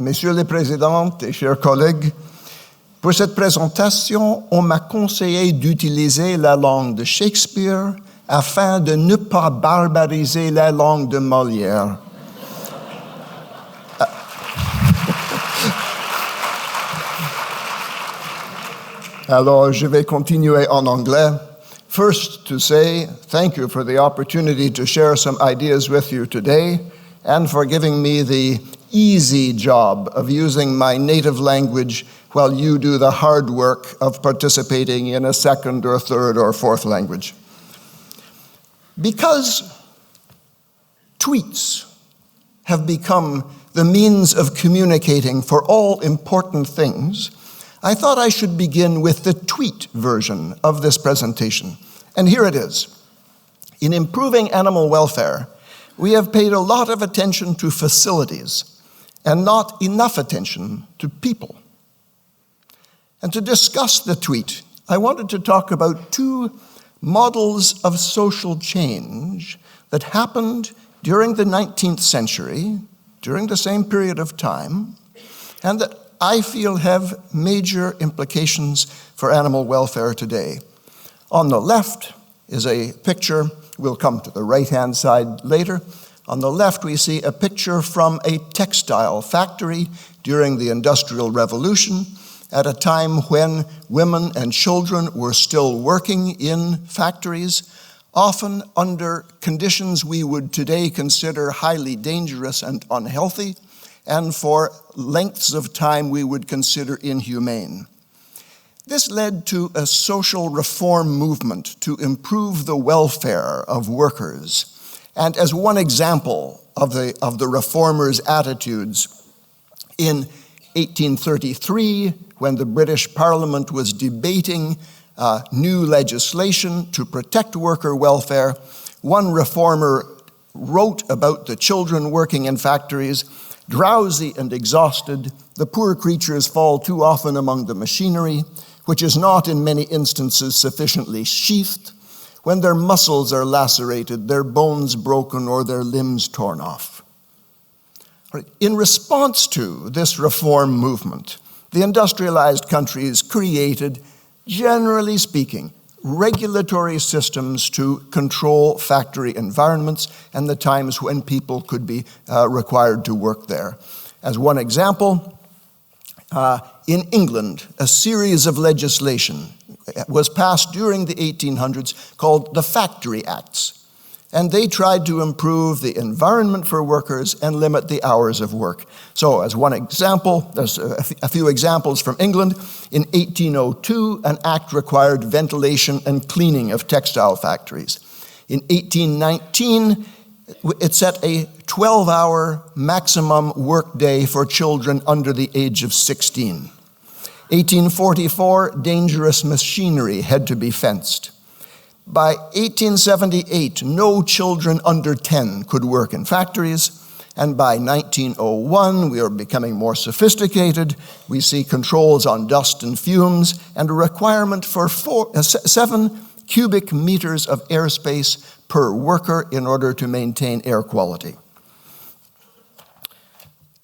Messieurs les présidents et chers collègues, pour cette présentation, on m'a conseillé d'utiliser la langue de Shakespeare afin de ne pas barbariser la langue de Molière. Alors, je vais continuer en anglais. First, to say thank you for the opportunity to share some ideas with you today and for giving me the easy job of using my native language while you do the hard work of participating in a second or third or fourth language. Because tweets have become the means of communicating for all important things, I thought I should begin with the tweet version of this presentation. And here it is. In improving animal welfare, we have paid a lot of attention to facilities and not enough attention to people. And to discuss the tweet, I wanted to talk about two models of social change that happened during the 19th century, during the same period of time, and that I feel have major implications for animal welfare today. On the left is a picture, we'll come to the right-hand side later. On the left, we see a picture from a textile factory during the Industrial Revolution, at a time when women and children were still working in factories, often under conditions we would today consider highly dangerous and unhealthy, and for lengths of time we would consider inhumane. This led to a social reform movement to improve the welfare of workers. And as one example of the reformers' attitudes, in 1833, when the British Parliament was debating new legislation to protect worker welfare, one reformer wrote about the children working in factories. Drowsy and exhausted, the poor creatures fall too often among the machinery, which is not in many instances sufficiently sheathed, when their muscles are lacerated, their bones broken, or their limbs torn off. In response to this reform movement, the industrialized countries created, generally speaking, regulatory systems to control factory environments and the times when people could be required to work there. As one example, in England, a series of legislation was passed during the 1800s called the Factory Acts. And they tried to improve the environment for workers and limit the hours of work. So as one example, there's a few examples from England. In 1802, an act required ventilation and cleaning of textile factories. In 1819, it set a 12-hour maximum workday for children under the age of 16. 1844, dangerous machinery had to be fenced. By 1878, no children under 10 could work in factories, and by 1901, we are becoming more sophisticated. We see controls on dust and fumes, and a requirement for 7 cubic meters of airspace per worker in order to maintain air quality.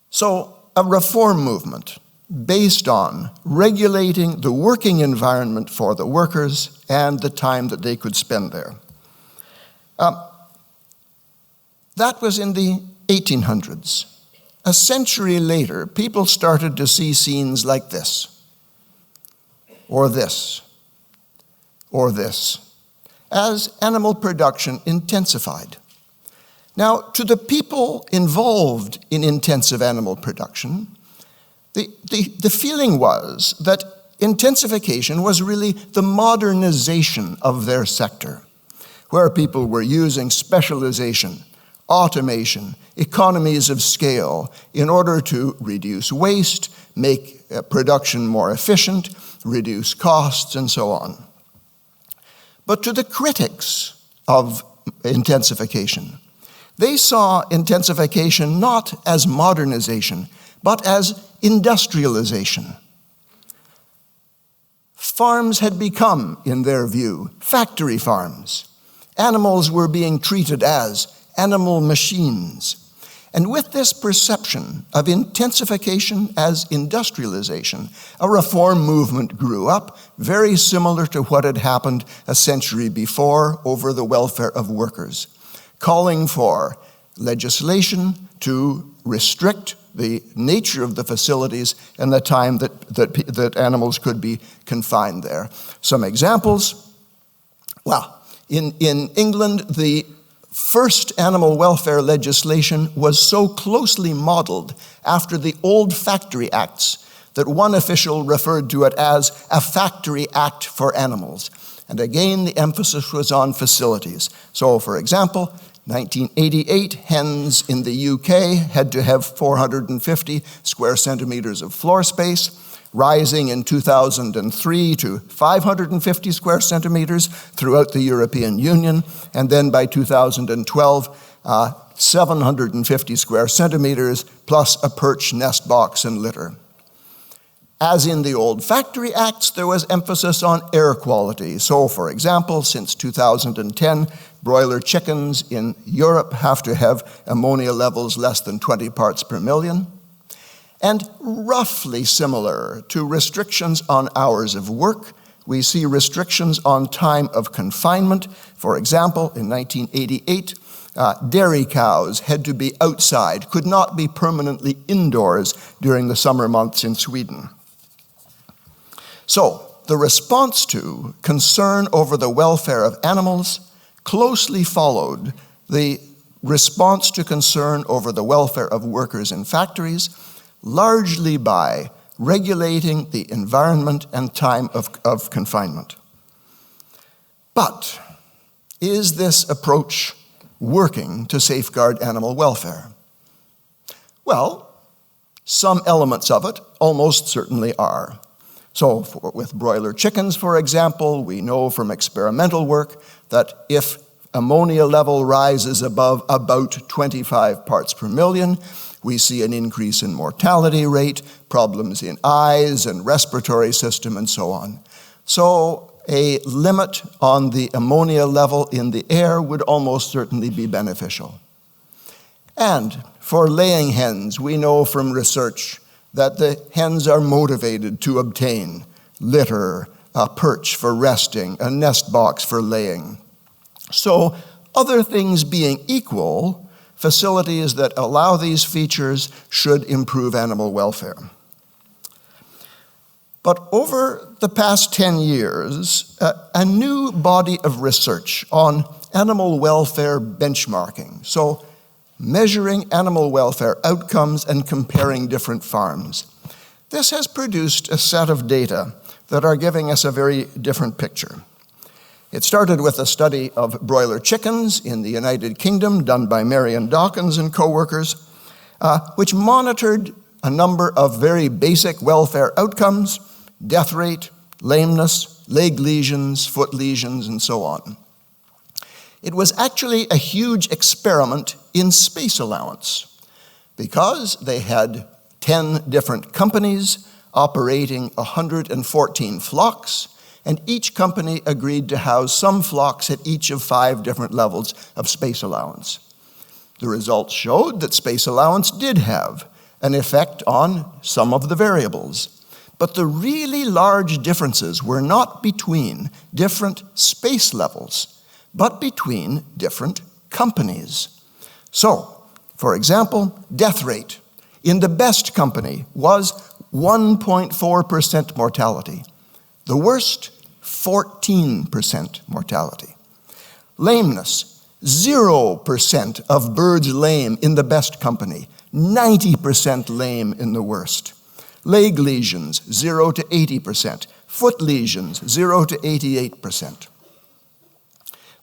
So, a reform movement based on regulating the working environment for the workers and the time that they could spend there. That was in the 1800s. A century later, people started to see scenes like this, or this, or this, as animal production intensified. Now, to the people involved in intensive animal production, the feeling was that intensification was really the modernization of their sector, where people were using specialization, automation, economies of scale in order to reduce waste, make production more efficient, reduce costs, and so on. But to the critics of intensification, they saw intensification not as modernization, but as industrialization. Farms had become, in their view, factory farms. Animals were being treated as animal machines. And with this perception of intensification as industrialization, a reform movement grew up, very similar to what had happened a century before over the welfare of workers, calling for legislation to restrict the nature of the facilities and the time that animals could be confined there. Some examples. Well, in England, the first animal welfare legislation was so closely modeled after the old Factory Acts that one official referred to it as a Factory Act for animals. And again, the emphasis was on facilities. So, for example, 1988, hens in the UK had to have 450 square centimeters of floor space, rising in 2003 to 550 square centimeters throughout the European Union, and then by 2012, 750 square centimeters, plus a perch, nest box, and litter. As in the old Factory Acts, there was emphasis on air quality. So, for example, since 2010, broiler chickens in Europe have to have ammonia levels less than 20 parts per million. And roughly similar to restrictions on hours of work, we see restrictions on time of confinement. For example, in 1988, dairy cows had to be outside, could not be permanently indoors during the summer months in Sweden. So, the response to concern over the welfare of animals closely followed the response to concern over the welfare of workers in factories, largely by regulating the environment and time of confinement. But is this approach working to safeguard animal welfare? Well, some elements of it almost certainly are. So with broiler chickens, for example, we know from experimental work that if ammonia level rises above about 25 parts per million, we see an increase in mortality rate, problems in eyes and respiratory system, and so on. So a limit on the ammonia level in the air would almost certainly be beneficial. And for laying hens, we know from research that the hens are motivated to obtain litter, a perch for resting, a nest box for laying. So, other things being equal, facilities that allow these features should improve animal welfare. But over the past 10 years, a new body of research on animal welfare benchmarking, so measuring animal welfare outcomes and comparing different farms. This has produced a set of data that are giving us a very different picture. It started with a study of broiler chickens in the United Kingdom done by Marion Dawkins and co-workers, which monitored a number of very basic welfare outcomes: death rate, lameness, leg lesions, foot lesions, and so on. It was actually a huge experiment in space allowance because they had 10 different companies operating 114 flocks, and each company agreed to house some flocks at each of 5 different levels of space allowance. The results showed that space allowance did have an effect on some of the variables, but the really large differences were not between different space levels, but between different companies. So, for example, death rate in the best company was 1.4% mortality. The worst, 14% mortality. Lameness, 0% of birds lame in the best company, 90% lame in the worst. Leg lesions, 0 to 80%. Foot lesions, 0 to 88%.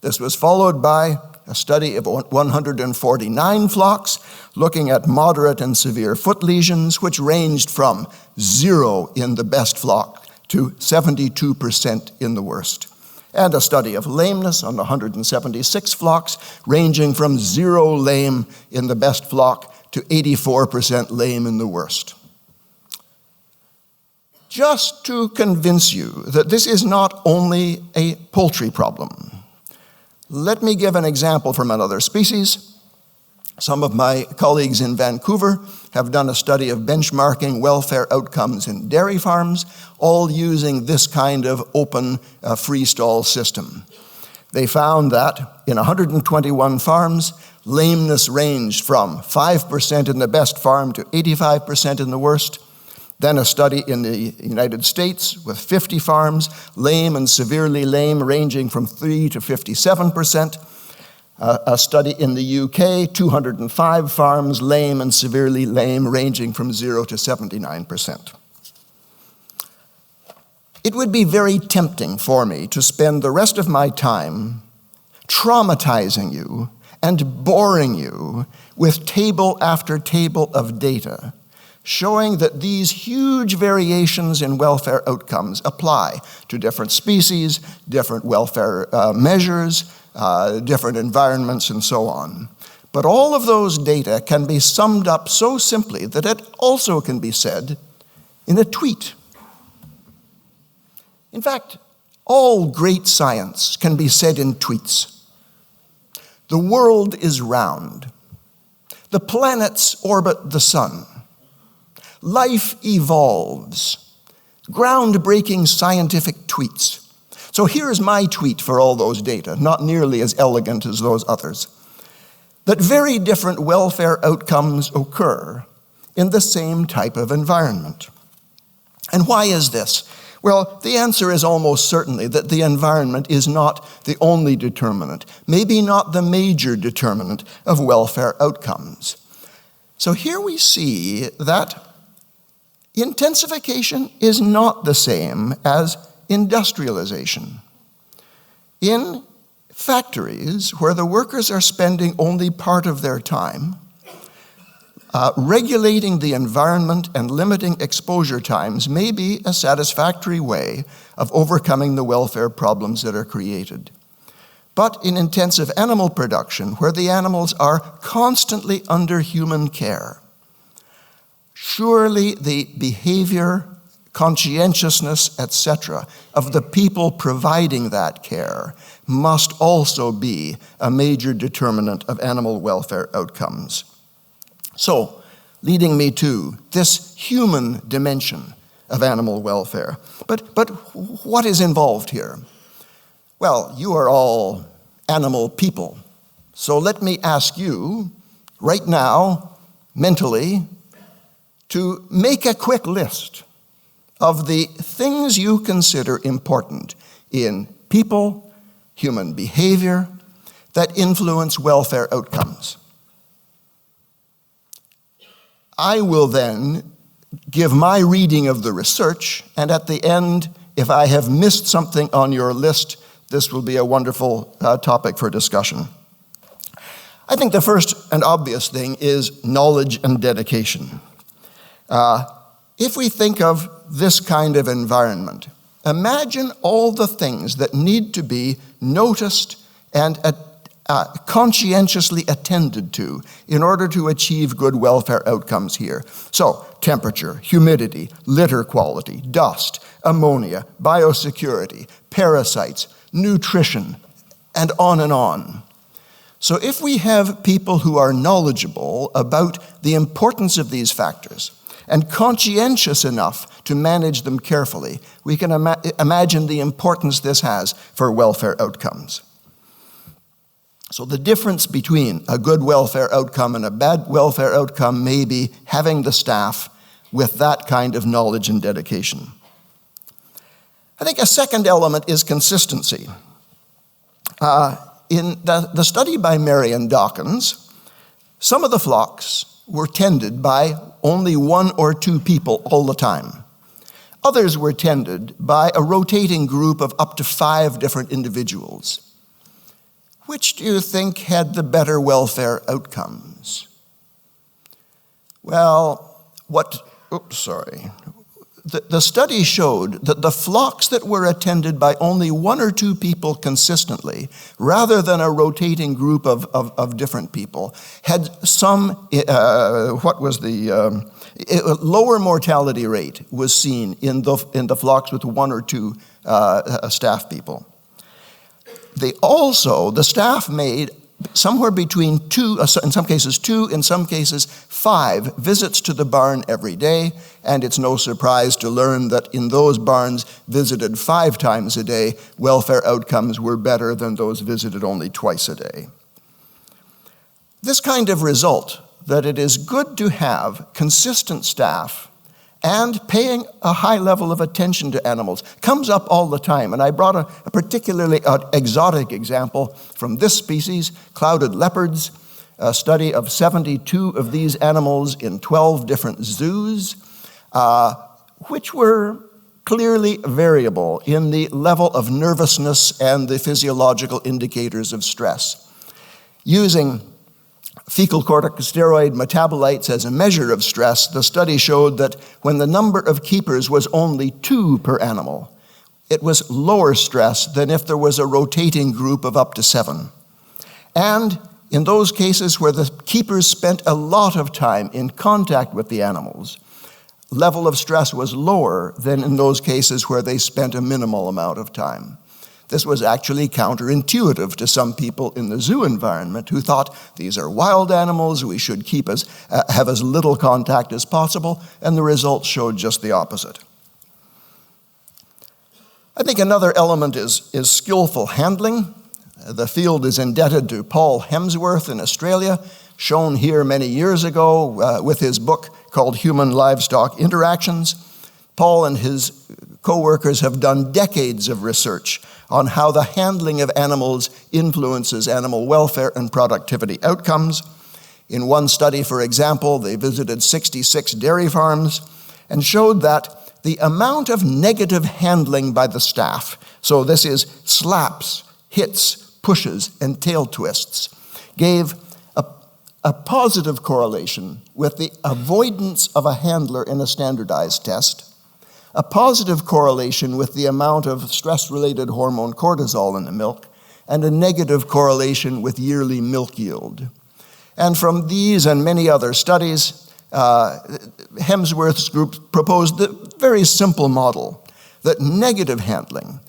This was followed by a study of 149 flocks looking at moderate and severe foot lesions, which ranged from 0 in the best flock to 72% in the worst. And a study of lameness on 176 flocks, ranging from 0 lame in the best flock to 84% lame in the worst. Just to convince you that this is not only a poultry problem, let me give an example from another species. Some of my colleagues in Vancouver have done a study of benchmarking welfare outcomes in dairy farms, all using this kind of open freestall system. They found that in 121 farms, lameness ranged from 5% in the best farm to 85% in the worst. Then a study in the United States with 50 farms, lame and severely lame, ranging from 3 to 57%. A study in the UK, 205 farms, lame and severely lame, ranging from 0 to 79%. It would be very tempting for me to spend the rest of my time traumatizing you and boring you with table after table of data, showing that these huge variations in welfare outcomes apply to different species, different welfare measures, different environments, and so on. But all of those data can be summed up so simply that it also can be said in a tweet. In fact, all great science can be said in tweets. The world is round. The planets orbit the sun. Life evolves. Groundbreaking scientific tweets. So here's my tweet for all those data, not nearly as elegant as those others. That very different welfare outcomes occur in the same type of environment. And why is this? Well, the answer is almost certainly that the environment is not the only determinant, maybe not the major determinant of welfare outcomes. So here we see that intensification is not the same as industrialization. In factories where the workers are spending only part of their time, regulating the environment and limiting exposure times may be a satisfactory way of overcoming the welfare problems that are created. But in intensive animal production, where the animals are constantly under human care, surely the behavior, conscientiousness, etc., of the people providing that care must also be a major determinant of animal welfare outcomes. So, leading me to this human dimension of animal welfare. But what is involved here? Well, you are all animal people. So let me ask you right now, mentally, to make a quick list of the things you consider important in people, human behavior, that influence welfare outcomes. I will then give my reading of the research, and at the end, if I have missed something on your list, this will be a wonderful topic for discussion. I think the first and obvious thing is knowledge and dedication. If we think of this kind of environment, imagine all the things that need to be noticed and conscientiously attended to in order to achieve good welfare outcomes here. So, temperature, humidity, litter quality, dust, ammonia, biosecurity, parasites, nutrition, and on and on. So if we have people who are knowledgeable about the importance of these factors and conscientious enough to manage them carefully, we can imagine the importance this has for welfare outcomes. So the difference between a good welfare outcome and a bad welfare outcome may be having the staff with that kind of knowledge and dedication. I think a second element is consistency. In the study by Marion Dawkins, some of the flocks were tended by only 1 or 2 people all the time. Others were tended by a rotating group of up to 5 different individuals. Which do you think had the better welfare outcomes? Well, the study showed that the flocks that were attended by only 1 or 2 people consistently, rather than a rotating group of different people, had some, lower mortality rate was seen in the flocks with 1 or 2 staff people. The staff made somewhere between 2, in some cases 2, in some cases 5 visits to the barn every day, and it's no surprise to learn that in those barns visited 5 times a day, welfare outcomes were better than those visited only twice a day. This kind of result, that it is good to have consistent staff and paying a high level of attention to animals, comes up all the time. And I brought a particularly exotic example from this species, clouded leopards, a study of 72 of these animals in 12 different zoos, which were clearly variable in the level of nervousness and the physiological indicators of stress. Using fecal corticosteroid metabolites as a measure of stress, the study showed that when the number of keepers was only 2 per animal, it was lower stress than if there was a rotating group of up to 7. And in those cases where the keepers spent a lot of time in contact with the animals, level of stress was lower than in those cases where they spent a minimal amount of time. This was actually counterintuitive to some people in the zoo environment who thought these are wild animals, we should have as little contact as possible, and the results showed just the opposite. I think another element is skillful handling. The field is indebted to Paul Hemsworth in Australia, shown here many years ago with his book called Human-Livestock Interactions. Paul and his co-workers have done decades of research on how the handling of animals influences animal welfare and productivity outcomes. In one study, for example, they visited 66 dairy farms and showed that the amount of negative handling by the staff, so this is slaps, hits, pushes, and tail twists, gave a positive correlation with the avoidance of a handler in a standardized test, a positive correlation with the amount of stress-related hormone cortisol in the milk, and a negative correlation with yearly milk yield. And from these and many other studies, Hemsworth's group proposed the very simple model that negative handling,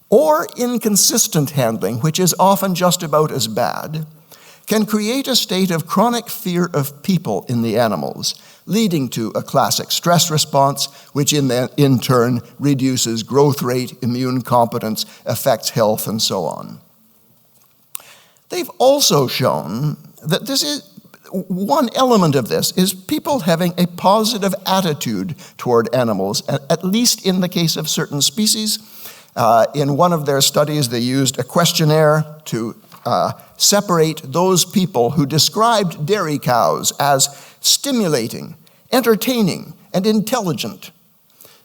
or inconsistent handling, which is often just about as bad, can create a state of chronic fear of people in the animals, leading to a classic stress response, which in turn reduces growth rate, immune competence, affects health, and so on. They've also shown that one element of this is people having a positive attitude toward animals, at least in the case of certain species. In one of their studies, they used a questionnaire to separate those people who described dairy cows as stimulating, entertaining, and intelligent,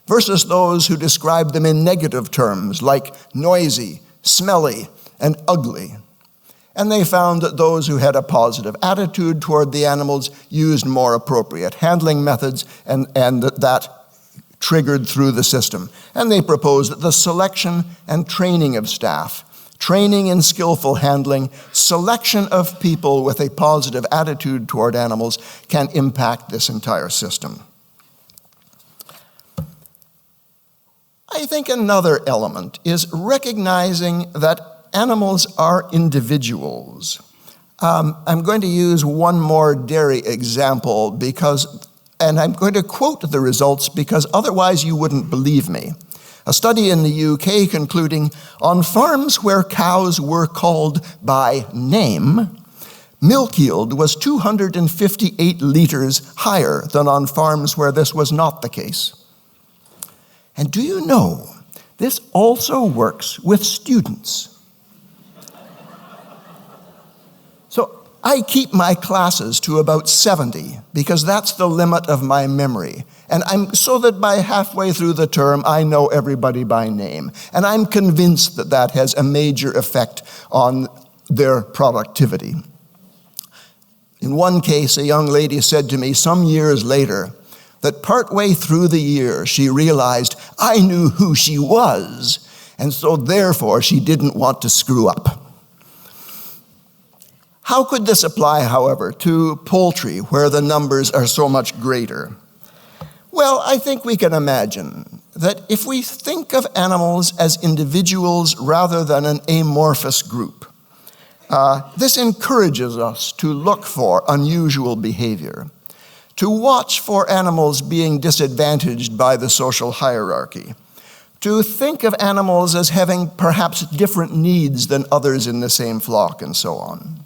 versus those who described them in negative terms like noisy, smelly, and ugly. And they found that those who had a positive attitude toward the animals used more appropriate handling methods, and that triggered through the system. And they proposed that the selection and training of staff, training in skillful handling, selection of people with a positive attitude toward animals can impact this entire system. I think another element is recognizing that animals are individuals. I'm going to use one more dairy example and I'm going to quote the results because otherwise you wouldn't believe me. A study in the UK concluding, on farms where cows were called by name, milk yield was 258 liters higher than on farms where this was not the case. And do you know, this also works with students. So I keep my classes to about 70 because that's the limit of my memory. And so that by halfway through the term, I know everybody by name. And I'm convinced that that has a major effect on their productivity. In one case, a young lady said to me some years later that partway through the year, she realized I knew who she was, and so therefore she didn't want to screw up. How could this apply, however, to poultry, where the numbers are so much greater? Well, I think we can imagine that if we think of animals as individuals rather than an amorphous group, This encourages us to look for unusual behavior, to watch for animals being disadvantaged by the social hierarchy, to think of animals as having perhaps different needs than others in the same flock, and so on.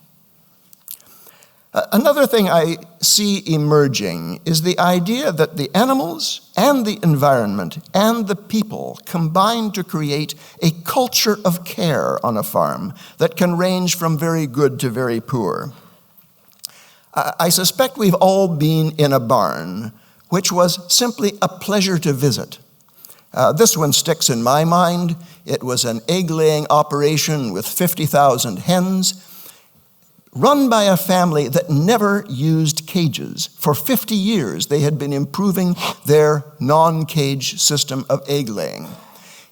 Another thing I see emerging is the idea that the animals and the environment and the people combine to create a culture of care on a farm that can range from very good to very poor. I suspect we've all been in a barn, which was simply a pleasure to visit. This one sticks in my mind. It was an egg-laying operation with 50,000 hens, run by a family that never used cages. For 50 years, they had been improving their non-cage system of egg-laying.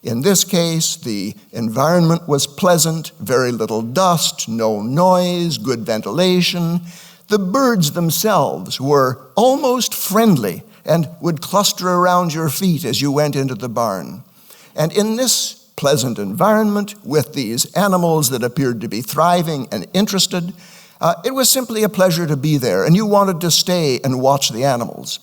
In this case, the environment was pleasant, very little dust, no noise, good ventilation. The birds themselves were almost friendly and would cluster around your feet as you went into the barn. And in this pleasant environment, with these animals that appeared to be thriving and interested, it was simply a pleasure to be there, and you wanted to stay and watch the animals.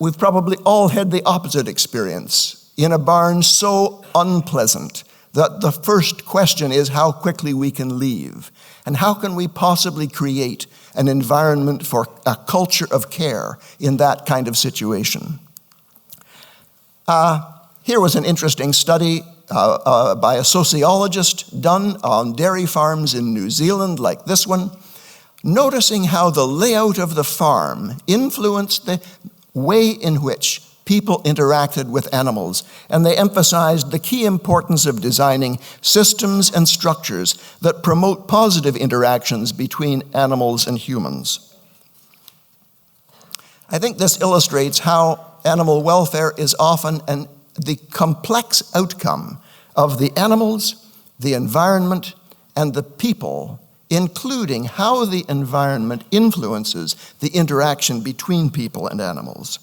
We've probably all had the opposite experience, in a barn so unpleasant that the first question is how quickly we can leave, and how can we possibly create an environment for a culture of care in that kind of situation. Here was an interesting study by a sociologist done on dairy farms in New Zealand, like this one, noticing how the layout of the farm influenced the way in which people interacted with animals. And they emphasized the key importance of designing systems and structures that promote positive interactions between animals and humans. I think this illustrates how animal welfare is often the complex outcome of the animals, the environment, and the people, including how the environment influences the interaction between people and animals.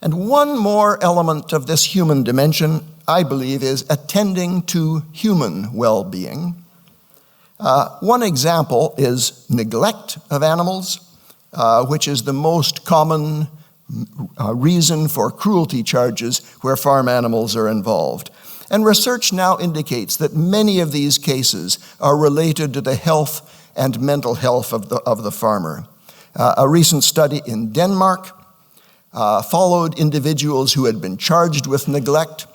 And one more element of this human dimension, I believe, is attending to human well-being. One example is neglect of animals, which is the most common reason for cruelty charges where farm animals are involved. And research now indicates that many of these cases are related to the health and mental health of the farmer. A recent study in Denmark followed individuals who had been charged with neglect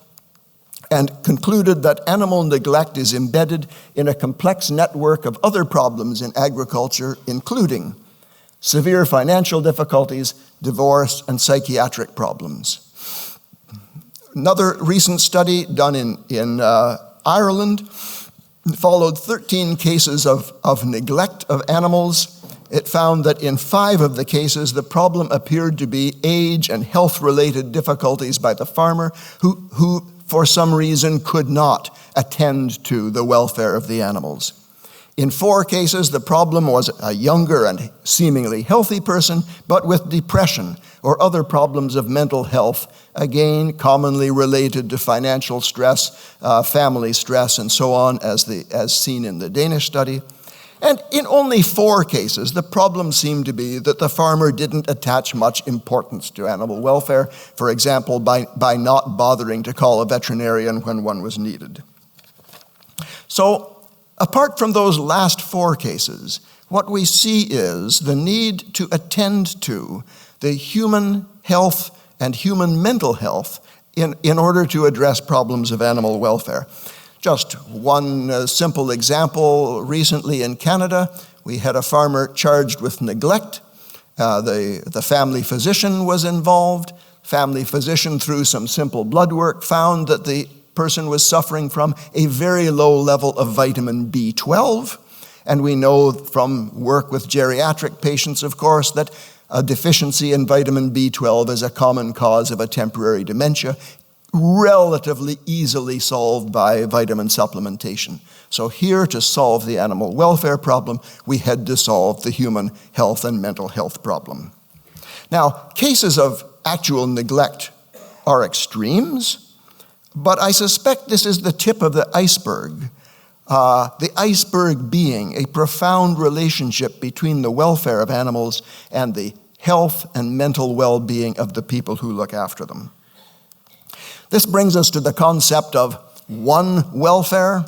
and concluded that animal neglect is embedded in a complex network of other problems in agriculture, including severe financial difficulties, divorce, and psychiatric problems. Another recent study done in Ireland followed 13 cases of neglect of animals. It found that in 5 of the cases, the problem appeared to be age and health-related difficulties by the farmer who for some reason could not attend to the welfare of the animals. In 4 cases, the problem was a younger and seemingly healthy person, but with depression or other problems of mental health, again, commonly related to financial stress, family stress, and so on, as seen in the Danish study. And in only 4 cases, the problem seemed to be that the farmer didn't attach much importance to animal welfare, for example, by not bothering to call a veterinarian when one was needed. So, apart from those last 4 cases, what we see is the need to attend to the human health and human mental health in order to address problems of animal welfare. Just one simple example, recently in Canada, we had a farmer charged with neglect. The family physician was involved. Family physician, through some simple blood work, found that the person was suffering from a very low level of vitamin B12. And we know from work with geriatric patients, of course, that a deficiency in vitamin B12 is a common cause of a temporary dementia, relatively easily solved by vitamin supplementation. So here, to solve the animal welfare problem, we had to solve the human health and mental health problem. Now, cases of actual neglect are extremes, but I suspect this is the tip of the iceberg the iceberg being a profound relationship between the welfare of animals and the health and mental well-being of the people who look after them. This brings us to the concept of one welfare.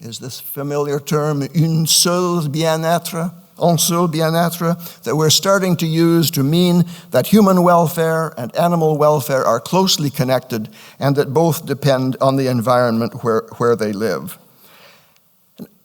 Is this familiar term, un seul bien-être? Un seul bien-être, that we're starting to use to mean that human welfare and animal welfare are closely connected and that both depend on the environment where they live.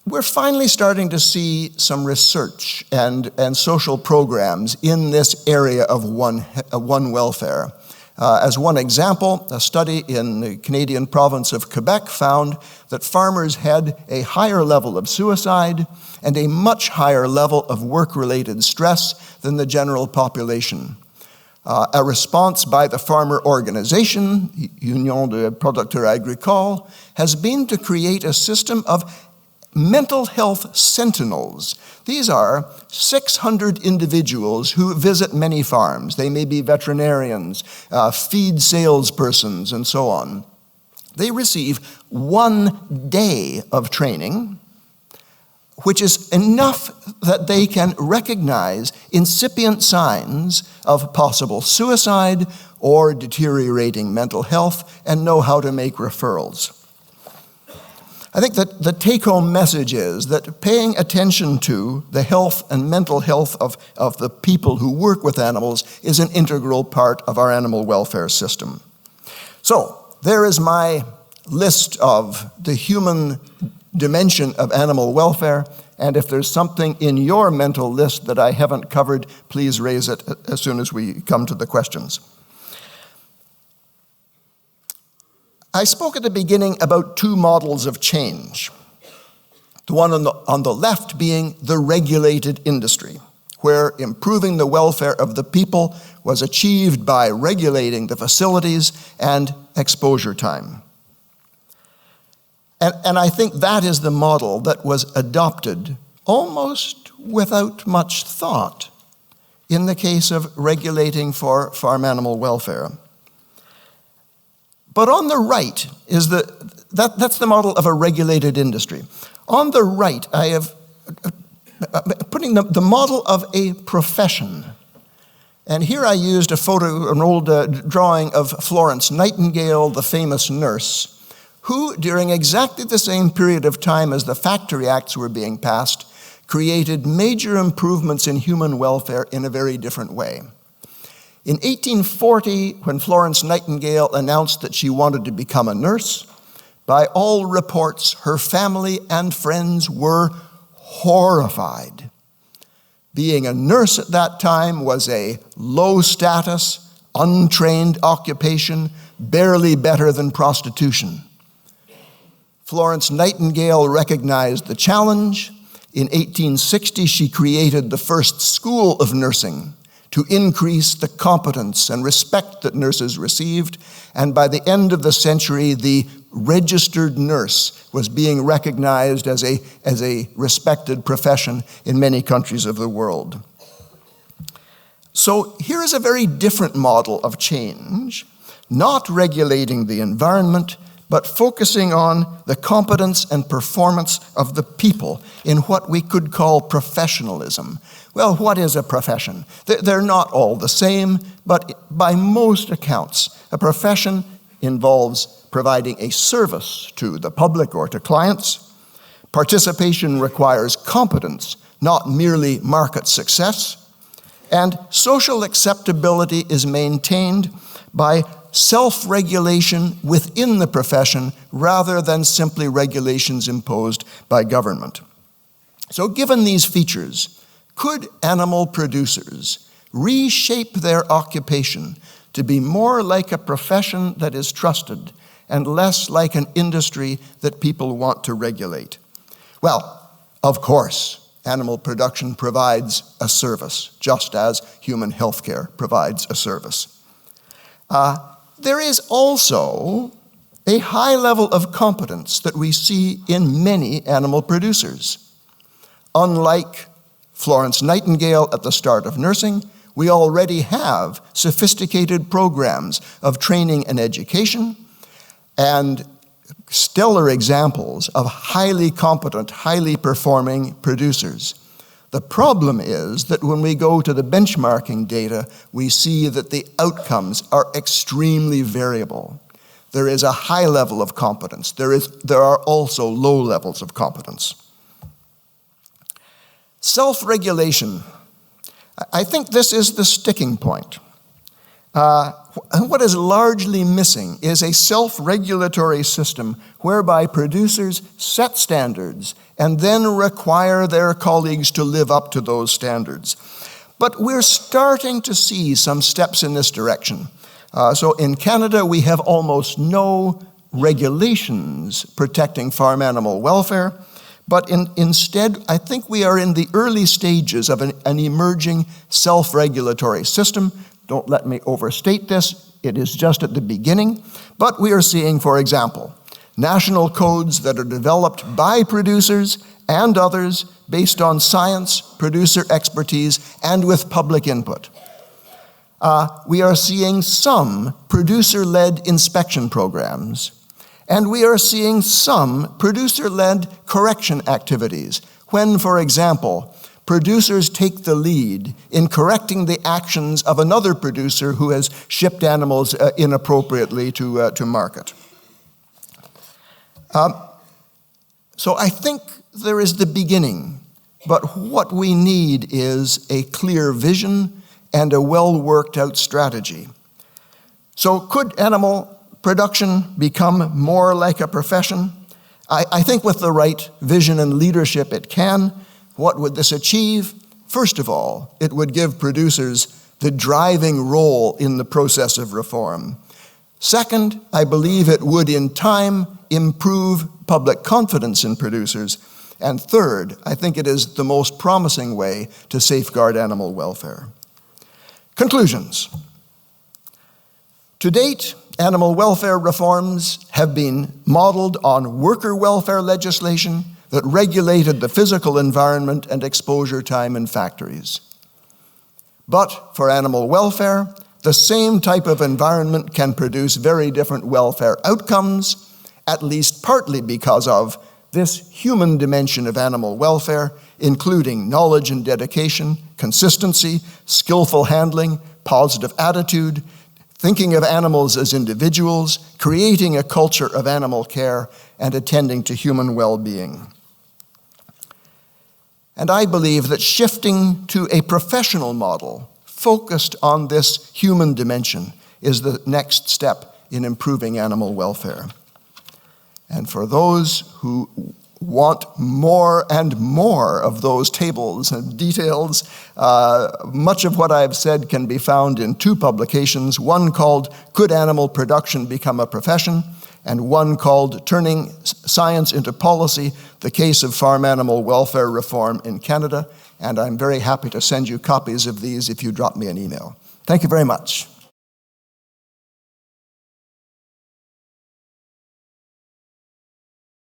We're finally starting to see some research and social programs in this area of one welfare. As one example, a study in the Canadian province of Quebec found that farmers had a higher level of suicide and a much higher level of work-related stress than the general population. A response by the farmer organization, Union de Producteurs Agricoles, has been to create a system of mental health sentinels. These are 600 individuals who visit many farms. They may be veterinarians, feed salespersons, and so on. They receive 1 day of training, which is enough that they can recognize incipient signs of possible suicide or deteriorating mental health and know how to make referrals. I think that the take-home message is that paying attention to the health and mental health of the people who work with animals is an integral part of our animal welfare system. So, there is my list of the human dimension of animal welfare, and if there's something in your mental list that I haven't covered, please raise it as soon as we come to the questions. I spoke at the beginning about two models of change. The one on the left being the regulated industry, where improving the welfare of the people was achieved by regulating the facilities and exposure time. And I think that is the model that was adopted almost without much thought in the case of regulating for farm animal welfare. But on the right is that's the model of a regulated industry. On the right, I have putting the model of a profession. And here I used an old drawing of Florence Nightingale, the famous nurse, who, during exactly the same period of time as the Factory Acts were being passed, created major improvements in human welfare in a very different way. In 1840, when Florence Nightingale announced that she wanted to become a nurse, by all reports, her family and friends were horrified. Being a nurse at that time was a low-status, untrained occupation, barely better than prostitution. Florence Nightingale recognized the challenge. In 1860, she created the first school of nursing to increase the competence and respect that nurses received, and by the end of the century, the registered nurse was being recognized as a respected profession in many countries of the world. So here is a very different model of change, not regulating the environment, but focusing on the competence and performance of the people in what we could call professionalism. Well, what is a profession? They're not all the same, but by most accounts, a profession involves providing a service to the public or to clients. Participation requires competence, not merely market success. And social acceptability is maintained by self-regulation within the profession rather than simply regulations imposed by government. So given these features, could animal producers reshape their occupation to be more like a profession that is trusted and less like an industry that people want to regulate? Well, of course, animal production provides a service, just as human healthcare provides a service. There is also a high level of competence that we see in many animal producers. Unlike Florence Nightingale at the start of nursing, we already have sophisticated programs of training and education, and stellar examples of highly competent, highly performing producers. The problem is that when we go to the benchmarking data, we see that the outcomes are extremely variable. There is a high level of competence. There are also low levels of competence. Self-regulation. I think this is the sticking point. What is largely missing is a self-regulatory system whereby producers set standards and then require their colleagues to live up to those standards. But we're starting to see some steps in this direction. So in Canada, we have almost no regulations protecting farm animal welfare, but instead, I think we are in the early stages of an emerging self-regulatory system. Don't let me overstate this, it is just at the beginning. But we are seeing, for example, national codes that are developed by producers and others based on science, producer expertise, and with public input. We are seeing some producer-led inspection programs, and we are seeing some producer-led correction activities when, for example, producers take the lead in correcting the actions of another producer who has shipped animals inappropriately to market. So I think there is the beginning, but what we need is a clear vision and a well-worked-out strategy. So could animal production become more like a profession? I think with the right vision and leadership it can. What would this achieve? First of all, it would give producers the driving role in the process of reform. Second, I believe it would in time improve public confidence in producers. And third, I think it is the most promising way to safeguard animal welfare. Conclusions. To date, animal welfare reforms have been modeled on worker welfare legislation that regulated the physical environment and exposure time in factories. But for animal welfare, the same type of environment can produce very different welfare outcomes, at least partly because of this human dimension of animal welfare, including knowledge and dedication, consistency, skillful handling, positive attitude, thinking of animals as individuals, creating a culture of animal care, and attending to human well-being. And I believe that shifting to a professional model focused on this human dimension is the next step in improving animal welfare. And for those who want more and more of those tables and details, much of what I've said can be found in two publications, one called Could Animal Production Become a Profession? And one called Turning Science into Policy, the Case of Farm Animal Welfare Reform in Canada. And I'm very happy to send you copies of these if you drop me an email. Thank you very much.